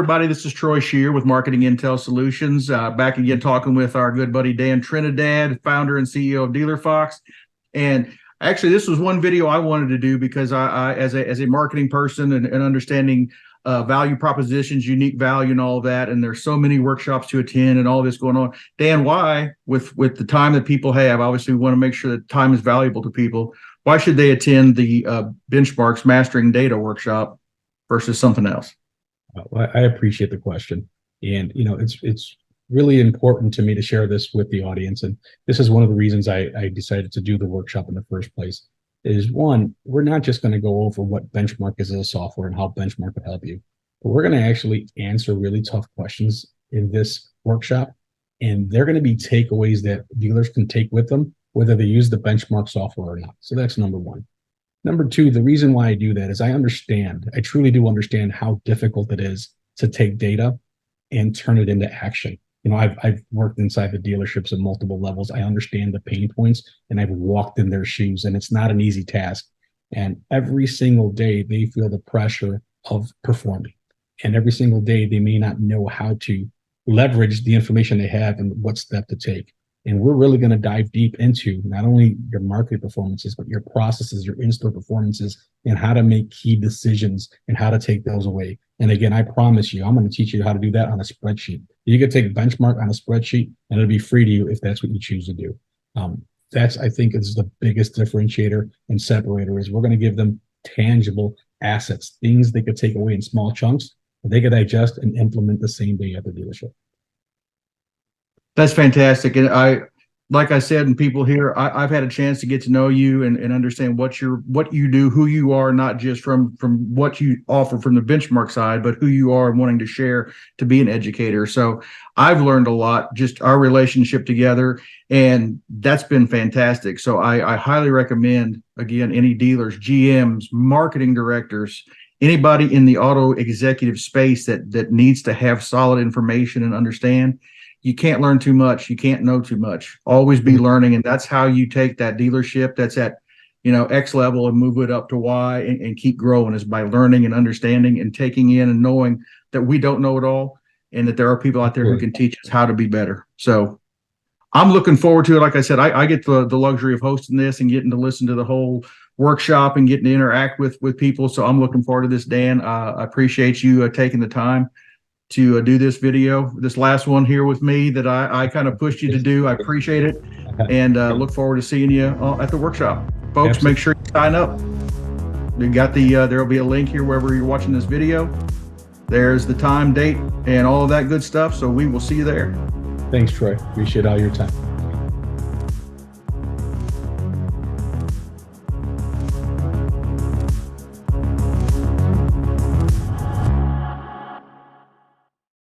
everybody. This is Troy Shear with Marketing Intel Solutions. Back again talking with our good buddy Dan Trinidad, founder and CEO of Dealer Fox. And actually, this was one video I wanted to do because I as a marketing person and understanding value propositions, unique value, and all of that. And there's so many workshops to attend and all this going on. Dan, why, with the time that people have, obviously we want to make sure that time is valuable to people. Why should they attend the Benchmarks Mastering Data workshop versus something else? Well, I appreciate the question. And, it's really important to me to share this with the audience. And this is one of the reasons I decided to do the workshop in the first place. Is one, we're not just going to go over what Benchmark is as a software and how Benchmark would help you, but we're going to actually answer really tough questions in this workshop. And they're going to be takeaways that dealers can take with them, whether they use the Benchmark software or not. So that's number one. Number two, the reason why I do that is I truly do understand how difficult it is to take data and turn it into action. I've worked inside the dealerships at multiple levels. I understand the pain points and I've walked in their shoes, and it's not an easy task. And every single day they feel the pressure of performing. And every single day they may not know how to leverage the information they have and what step to take. And we're really going to dive deep into not only your market performances, but your processes, your in-store performances, and how to make key decisions and how to take those away. And again, I promise you, I'm going to teach you how to do that on a spreadsheet. You can take Benchmark on a spreadsheet and it'll be free to you if that's what you choose to do. That's, I think, is the biggest differentiator and separator, is we're going to give them tangible assets, things they could take away in small chunks that they could digest and implement the same day at the dealership. That's fantastic. And like I said, and people here, I've had a chance to get to know you and understand what you do, who you are, not just from what you offer from the Benchmark side, but who you are and wanting to share to be an educator. So I've learned a lot, just our relationship together, and that's been fantastic. So I highly recommend, again, any dealers, GMs, marketing directors, anybody in the auto executive space that needs to have solid information and understand. You can't learn too much. You can't know too much. Always be learning. And that's how you take that dealership that's at, X level and move it up to Y and keep growing, is by learning and understanding and taking in and knowing that we don't know it all and that there are people out there who can teach us how to be better. So I'm looking forward to it. Like I said, I get the luxury of hosting this and getting to listen to the whole workshop and getting to interact with people. So I'm looking forward to this, Dan. I appreciate you taking the time to do this video, this last one here with me that I kind of pushed you to do. I appreciate it, and look forward to seeing you at the workshop. Folks, Absolutely. Make sure you sign up. We got there'll be a link here wherever you're watching this video. There's the time, date, and all of that good stuff. So we will see you there. Thanks, Troy. Appreciate all your time.